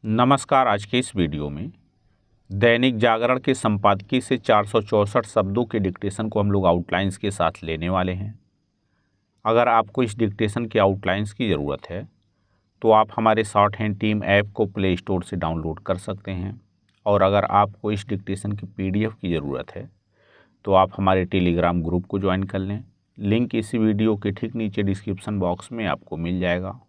नमस्कार। आज के इस वीडियो में दैनिक जागरण के संपादकीय से 464 शब्दों के डिक्टेशन को हम लोग आउटलाइंस के साथ लेने वाले हैं। अगर आपको इस डिक्टेशन के आउटलाइंस की ज़रूरत है तो आप हमारे शॉर्ट हैंड टीम ऐप को प्ले स्टोर से डाउनलोड कर सकते हैं, और अगर आपको इस डिक्टेशन की PDF की ज़रूरत है तो आप हमारे टेलीग्राम ग्रुप को ज्वाइन कर लें। लिंक इसी वीडियो के ठीक नीचे डिस्क्रिप्शन बॉक्स में आपको मिल जाएगा।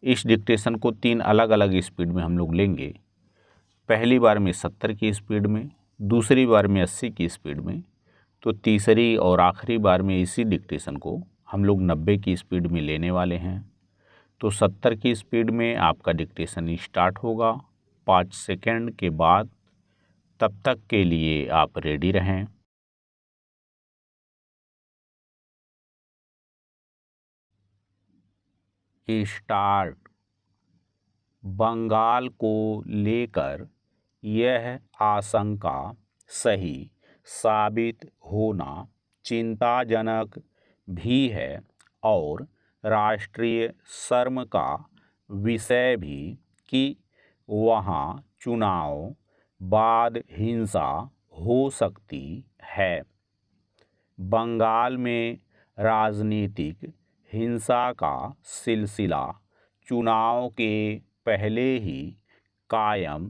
इस डिक्टेशन को 3 अलग अलग स्पीड में हम लोग लेंगे। पहली बार में 70 की स्पीड में, दूसरी बार में 80 की स्पीड में, तो तीसरी और आखिरी बार में इसी डिक्टेशन को हम लोग 90 की स्पीड में लेने वाले हैं। तो 70 की स्पीड में आपका डिक्टेशन स्टार्ट होगा 5 सेकंड के बाद। तब तक के लिए आप रेडी रहें। स्टार्ट। बंगाल को लेकर यह आशंका सही साबित होना चिंताजनक भी है और राष्ट्रीय शर्म का विषय भी कि वहाँ चुनाव बाद हिंसा हो सकती है। बंगाल में राजनीतिक हिंसा का सिलसिला चुनाव के पहले ही कायम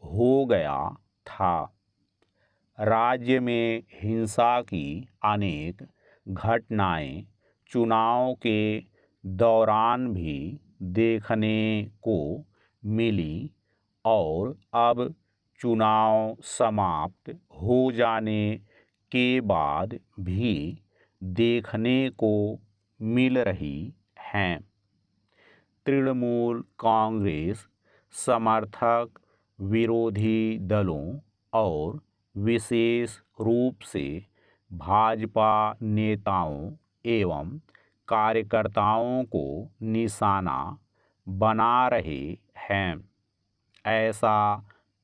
हो गया था। राज्य में हिंसा की अनेक घटनाएं चुनाव के दौरान भी देखने को मिली और अब चुनाव समाप्त हो जाने के बाद भी देखने को मिल रही हैं। तृणमूल कांग्रेस समर्थक विरोधी दलों और विशेष रूप से भाजपा नेताओं एवं कार्यकर्ताओं को निशाना बना रहे हैं। ऐसा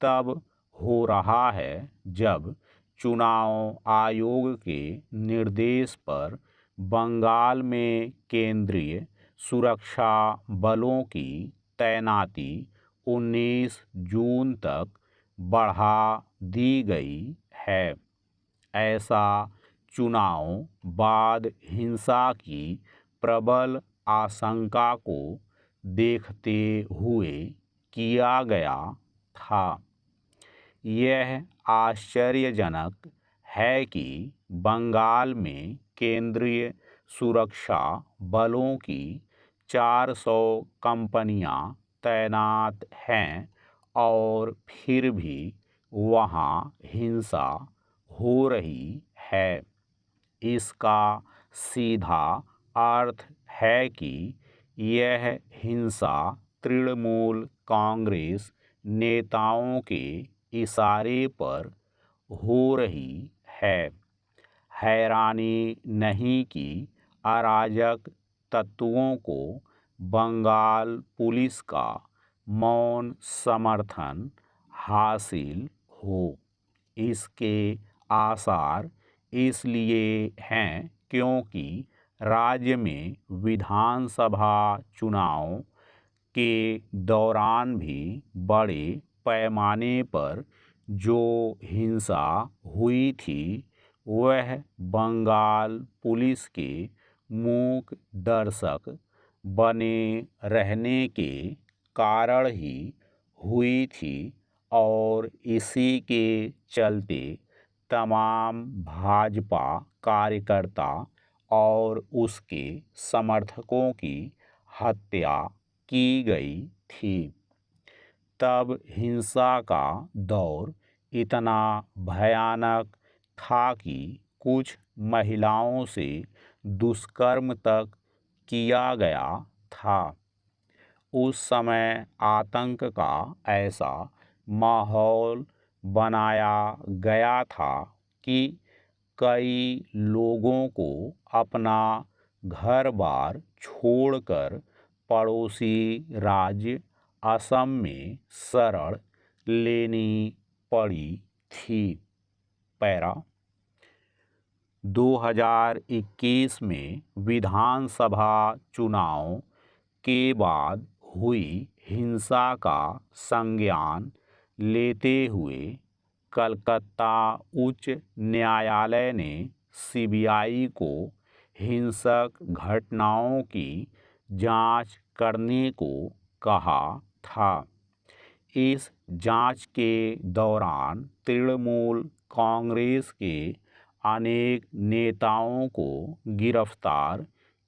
तब हो रहा है जब चुनाव आयोग के निर्देश पर बंगाल में केंद्रीय सुरक्षा बलों की तैनाती 19 जून तक बढ़ा दी गई है। ऐसा चुनाव बाद हिंसा की प्रबल आशंका को देखते हुए किया गया था। यह आश्चर्यजनक है कि बंगाल में केंद्रीय सुरक्षा बलों की 400 कंपनियां तैनात हैं और फिर भी वहां हिंसा हो रही है। इसका सीधा अर्थ है कि यह हिंसा तृणमूल कांग्रेस नेताओं के इशारे पर हो रही है। हैरानी नहीं कि अराजक तत्वों को बंगाल पुलिस का मौन समर्थन हासिल हो। इसके आसार इसलिए हैं क्योंकि राज्य में विधानसभा चुनाव के दौरान भी बड़े पैमाने पर जो हिंसा हुई थी वह बंगाल पुलिस के मूक दर्शक बने रहने के कारण ही हुई थी, और इसी के चलते तमाम भाजपा कार्यकर्ता और उसके समर्थकों की हत्या की गई थी। तब हिंसा का दौर इतना भयानक था कि कुछ महिलाओं से दुष्कर्म तक किया गया था। उस समय आतंक का ऐसा माहौल बनाया गया था कि कई लोगों को अपना घर-बार छोड़कर पड़ोसी राज्य असम में शरण लेनी पड़ी थी। पैरा 2021 में विधानसभा चुनाव के बाद हुई हिंसा का संज्ञान लेते हुए कलकत्ता उच्च न्यायालय ने सीबीआई को हिंसक घटनाओं की जांच करने को कहा था। इस जांच के दौरान तृणमूल कांग्रेस के अनेक नेताओं को गिरफ्तार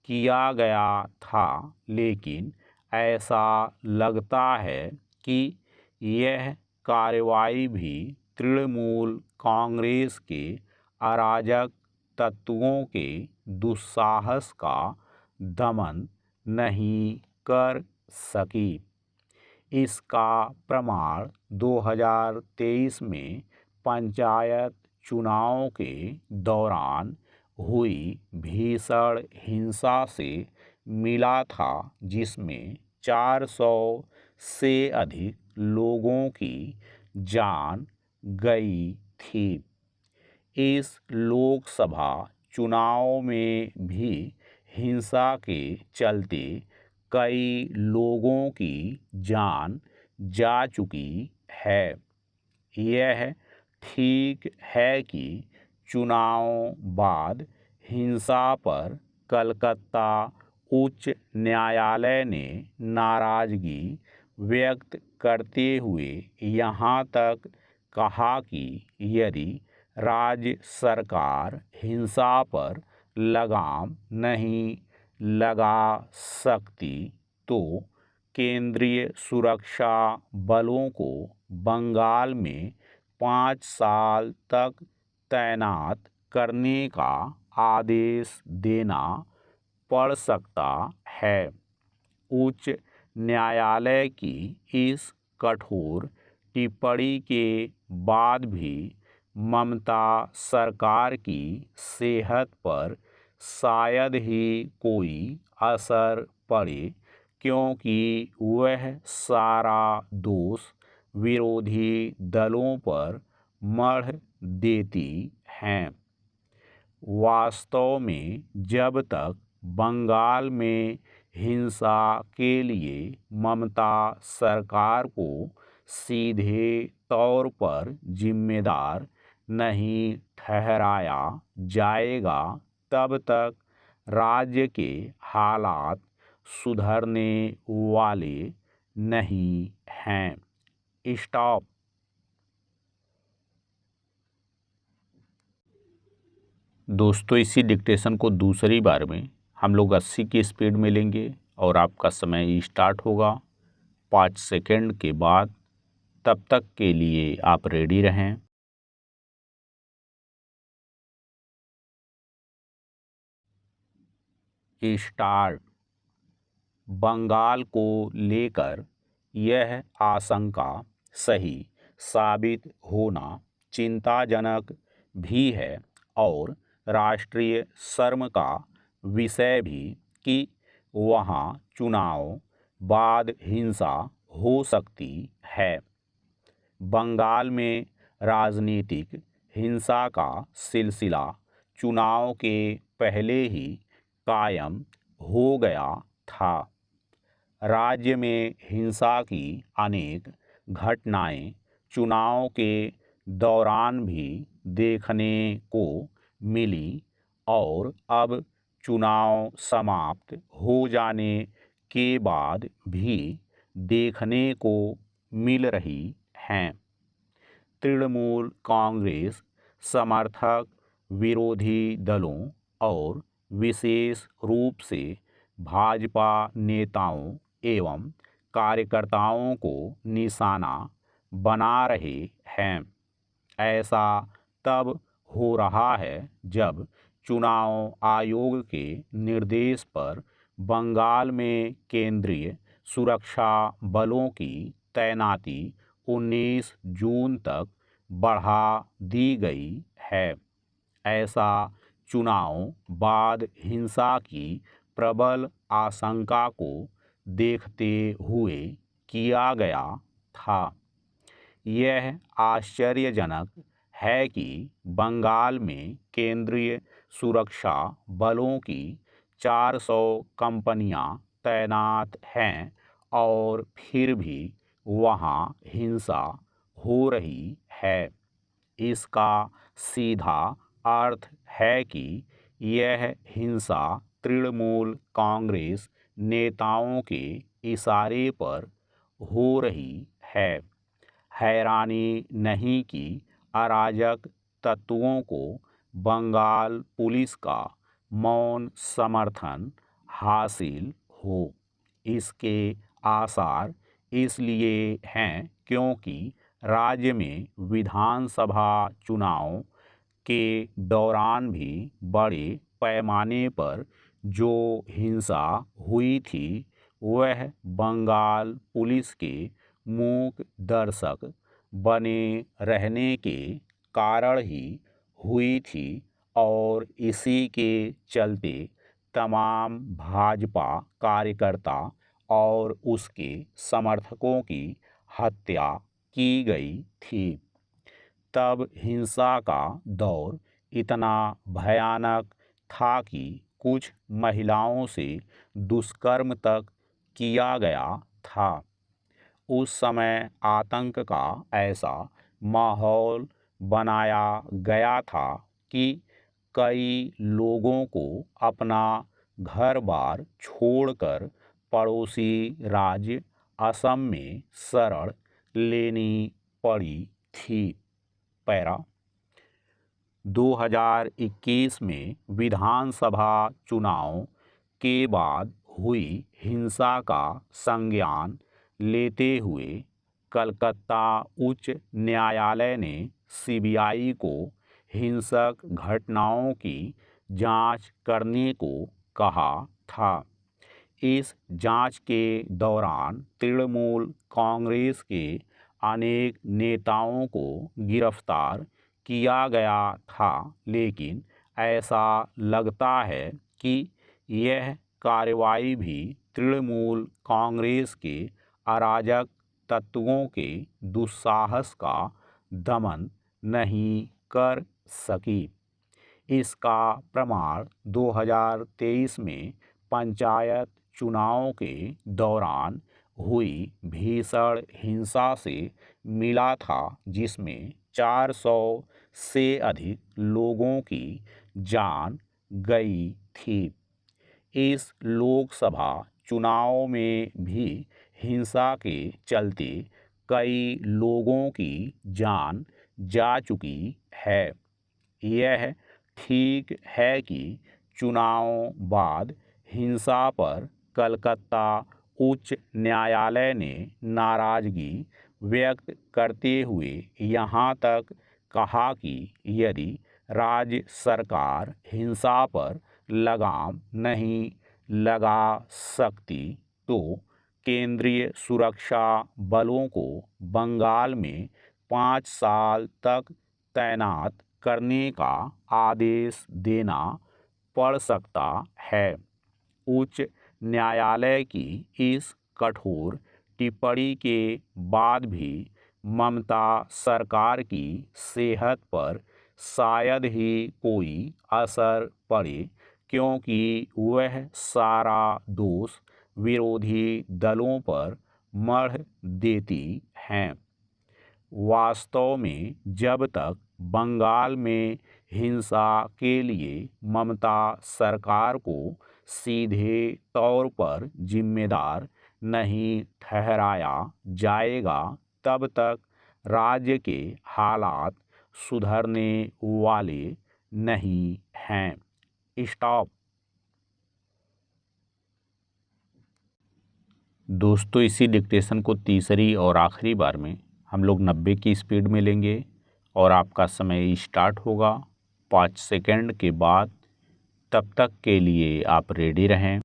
किया गया था, लेकिन ऐसा लगता है कि यह कार्रवाई भी तृणमूल कांग्रेस के अराजक तत्वों के दुस्साहस का दमन नहीं कर सकी। इसका प्रमाण 2023 में पंचायत चुनाव के दौरान हुई भीषण हिंसा से मिला था, जिसमें 400 से अधिक लोगों की जान गई थी। इस लोकसभा चुनाव में भी हिंसा के चलते कई लोगों की जान जा चुकी है। यह ठीक है कि चुनाव बाद हिंसा पर कलकत्ता उच्च न्यायालय ने नाराजगी व्यक्त करते हुए यहाँ तक कहा कि यदि राज्य सरकार हिंसा पर लगाम नहीं लगा सकती तो केंद्रीय सुरक्षा बलों को बंगाल में 5 साल तक तैनात करने का आदेश देना पड़ सकता है। उच्च न्यायालय की इस कठोर टिप्पणी के बाद भी ममता सरकार की सेहत पर शायद ही कोई असर पड़े, क्योंकि वह सारा दोष विरोधी दलों पर मढ़ देती हैं। वास्तव में जब तक बंगाल में हिंसा के लिए ममता सरकार को सीधे तौर पर जिम्मेदार नहीं ठहराया जाएगा, तब तक राज्य के हालात सुधरने वाले नहीं हैं। स्टॉप। दोस्तों, इसी डिक्टेशन को दूसरी बार में हम लोग 80 की स्पीड में लेंगे और आपका समय स्टार्ट होगा 5 सेकंड के बाद। तब तक के लिए आप रेडी रहें। स्टार्ट। बंगाल को लेकर यह आशंका सही साबित होना चिंताजनक भी है और राष्ट्रीय शर्म का विषय भी कि वहां चुनाव बाद हिंसा हो सकती है। बंगाल में राजनीतिक हिंसा का सिलसिला चुनाव के पहले ही कायम हो गया था। राज्य में हिंसा की अनेक घटनाएं चुनाव के दौरान भी देखने को मिली और अब चुनाव समाप्त हो जाने के बाद भी देखने को मिल रही हैं। तृणमूल कांग्रेस समर्थक विरोधी दलों और विशेष रूप से भाजपा नेताओं एवं कार्यकर्ताओं को निशाना बना रहे हैं। ऐसा तब हो रहा है जब चुनाव आयोग के निर्देश पर बंगाल में केंद्रीय सुरक्षा बलों की तैनाती 19 जून तक बढ़ा दी गई है। ऐसा चुनाव बाद हिंसा की प्रबल आशंका को देखते हुए किया गया था। यह आश्चर्यजनक है कि बंगाल में केंद्रीय सुरक्षा बलों की 400 कंपनियां तैनात हैं और फिर भी वहाँ हिंसा हो रही है। इसका सीधा अर्थ है कि यह हिंसा तृणमूल कांग्रेस नेताओं के इशारे पर हो रही है। हैरानी नहीं कि अराजक तत्वों को बंगाल पुलिस का मौन समर्थन हासिल हो। इसके आसार इसलिए हैं क्योंकि राज्य में विधानसभा चुनाव के दौरान भी बड़े पैमाने पर जो हिंसा हुई थी वह बंगाल पुलिस के मूक दर्शक बने रहने के कारण ही हुई थी और इसी के चलते तमाम भाजपा कार्यकर्ता और उसके समर्थकों की हत्या की गई थी। तब हिंसा का दौर इतना भयानक था कि कुछ महिलाओं से दुष्कर्म तक किया गया था। उस समय आतंक का ऐसा माहौल बनाया गया था कि कई लोगों को अपना घर-बार छोड़कर पड़ोसी राज्य असम में शरण लेनी पड़ी थी। पैरा 2021 में विधानसभा चुनाव के बाद हुई हिंसा का संज्ञान लेते हुए कलकत्ता उच्च न्यायालय ने सीबीआई को हिंसक घटनाओं की जांच करने को कहा था। इस जांच के दौरान तृणमूल कांग्रेस के अनेक नेताओं को गिरफ्तार किया गया था, लेकिन ऐसा लगता है कि यह कार्रवाई भी तृणमूल कांग्रेस के अराजक तत्वों के दुस्साहस का दमन नहीं कर सकी। इसका प्रमाण 2023 में पंचायत चुनाव के दौरान हुई भीषण हिंसा से मिला था, जिसमें 400 से अधिक लोगों की जान गई थी। इस लोकसभा चुनाव में भी हिंसा के चलते कई लोगों की जान जा चुकी है। यह ठीक है कि चुनाव बाद हिंसा पर कलकत्ता उच्च न्यायालय ने नाराजगी व्यक्त करते हुए यहाँ तक कहा कि यदि राज्य सरकार हिंसा पर लगाम नहीं लगा सकती तो केंद्रीय सुरक्षा बलों को बंगाल में 5 साल तक तैनात करने का आदेश देना पड़ सकता है। उच्च न्यायालय की इस कठोर टिप्पणी के बाद भी ममता सरकार की सेहत पर शायद ही कोई असर पड़े, क्योंकि वह सारा दोष विरोधी दलों पर मढ़ देती हैं। वास्तव में जब तक बंगाल में हिंसा के लिए ममता सरकार को सीधे तौर पर जिम्मेदार नहीं ठहराया जाएगा, तब तक राज्य के हालात सुधरने वाले नहीं हैं। स्टॉप। दोस्तों, इसी डिक्टेशन को तीसरी और आखिरी बार में हम लोग 90 की स्पीड में लेंगे और आपका समय स्टार्ट होगा 5 सेकंड के बाद। तब तक के लिए आप रेडी रहें।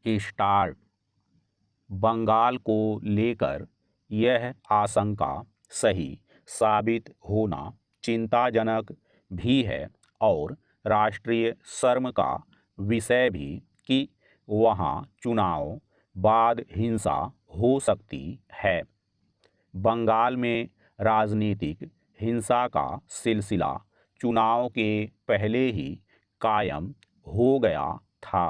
स्टार्ट। बंगाल को लेकर यह आशंका सही साबित होना चिंताजनक भी है और राष्ट्रीय शर्म का विषय भी कि वहां चुनाव बाद हिंसा हो सकती है। बंगाल में राजनीतिक हिंसा का सिलसिला चुनाव के पहले ही कायम हो गया था।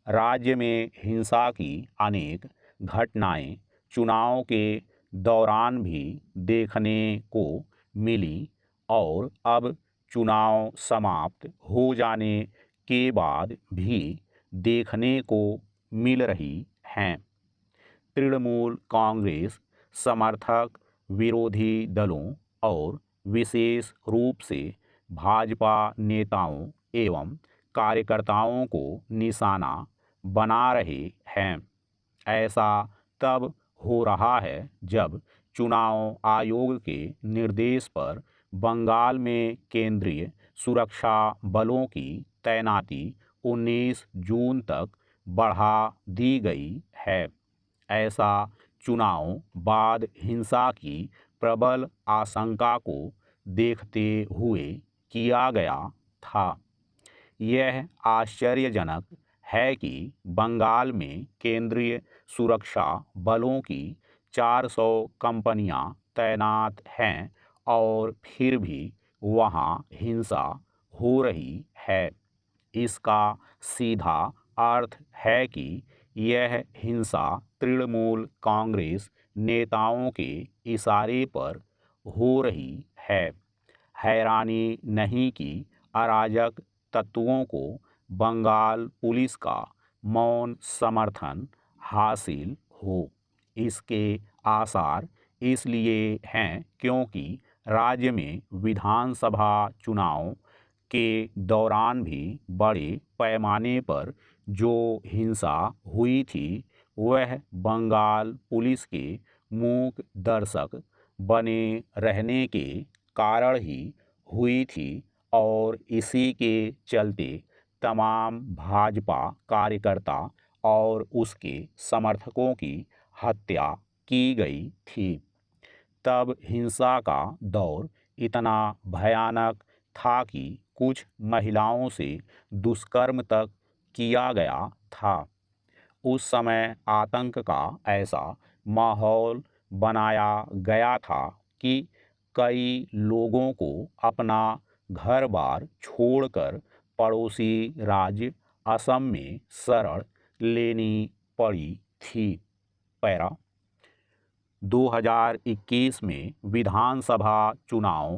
राज्य में हिंसा की अनेक घटनाएं चुनाव के दौरान भी देखने को मिली और अब चुनाव समाप्त हो जाने के बाद भी देखने को मिल रही हैं। तृणमूल कांग्रेस समर्थक विरोधी दलों और विशेष रूप से भाजपा नेताओं एवं कार्यकर्ताओं को निशाना बना रहे हैं। ऐसा तब हो रहा है जब चुनाव आयोग के निर्देश पर बंगाल में केंद्रीय सुरक्षा बलों की तैनाती 19 जून तक बढ़ा दी गई है। ऐसा चुनाव बाद हिंसा की प्रबल आशंका को देखते हुए किया गया था। यह आश्चर्यजनक है कि बंगाल में केंद्रीय सुरक्षा बलों की 400 कंपनियां तैनात हैं और फिर भी वहां हिंसा हो रही है। इसका सीधा अर्थ है कि यह हिंसा तृणमूल कांग्रेस नेताओं के इशारे पर हो रही है। हैरानी नहीं कि अराजक तत्वों को बंगाल पुलिस का मौन समर्थन हासिल हो। इसके आसार इसलिए हैं क्योंकि राज्य में विधानसभा चुनाव के दौरान भी बड़े पैमाने पर जो हिंसा हुई थी वह बंगाल पुलिस के मूक दर्शक बने रहने के कारण ही हुई थी और इसी के चलते तमाम भाजपा कार्यकर्ता और उसके समर्थकों की हत्या की गई थी। तब हिंसा का दौर इतना भयानक था कि कुछ महिलाओं से दुष्कर्म तक किया गया था। उस समय आतंक का ऐसा माहौल बनाया गया था कि कई लोगों को अपना घर बार छोड़कर पड़ोसी राज्य असम में शरण लेनी पड़ी थी। पैरा 2021 में विधानसभा चुनाव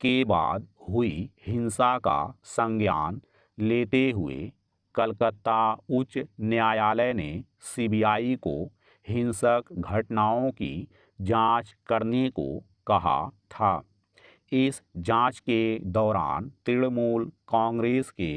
के बाद हुई हिंसा का संज्ञान लेते हुए कलकत्ता उच्च न्यायालय ने सीबीआई को हिंसक घटनाओं की जांच करने को कहा था। इस जांच के दौरान तृणमूल कांग्रेस के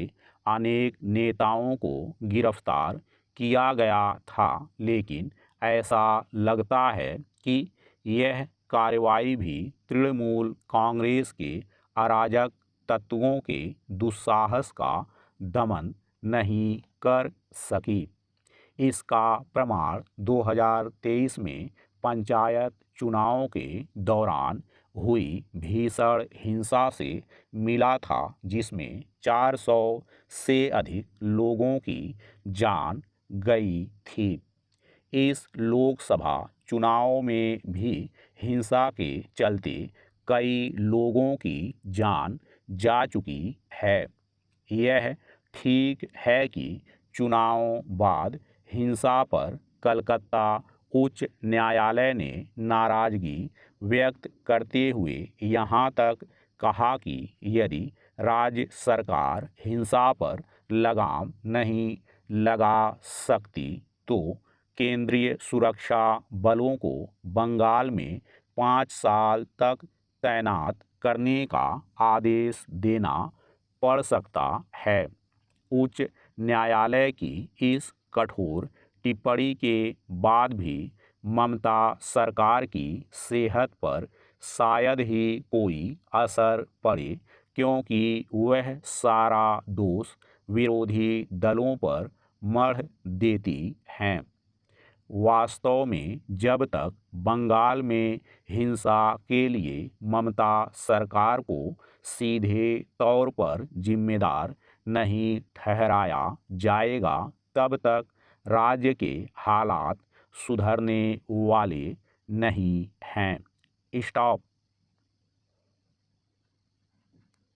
अनेक नेताओं को गिरफ्तार किया गया था, लेकिन ऐसा लगता है कि यह कार्रवाई भी तृणमूल कांग्रेस के अराजक तत्वों के दुस्साहस का दमन नहीं कर सकी। इसका प्रमाण 2023 में पंचायत चुनाव के दौरान हुई भीषण हिंसा से मिला था, जिसमें 400 से अधिक लोगों की जान गई थी। इस लोकसभा चुनाव में भी हिंसा के चलते कई लोगों की जान जा चुकी है। यह ठीक है कि चुनाव बाद हिंसा पर कलकत्ता उच्च न्यायालय ने नाराजगी व्यक्त करते हुए यहाँ तक कहा कि यदि राज्य सरकार हिंसा पर लगाम नहीं लगा सकती तो केंद्रीय सुरक्षा बलों को बंगाल में 5 साल तक तैनात करने का आदेश देना पड़ सकता है। उच्च न्यायालय की इस कठोर टिप्पणी के बाद भी ममता सरकार की सेहत पर शायद ही कोई असर पड़े, क्योंकि वह सारा दोष विरोधी दलों पर मढ़ देती हैं। वास्तव में जब तक बंगाल में हिंसा के लिए ममता सरकार को सीधे तौर पर जिम्मेदार नहीं ठहराया जाएगा, तब तक राज्य के हालात सुधरने वाले नहीं हैं। स्टॉप।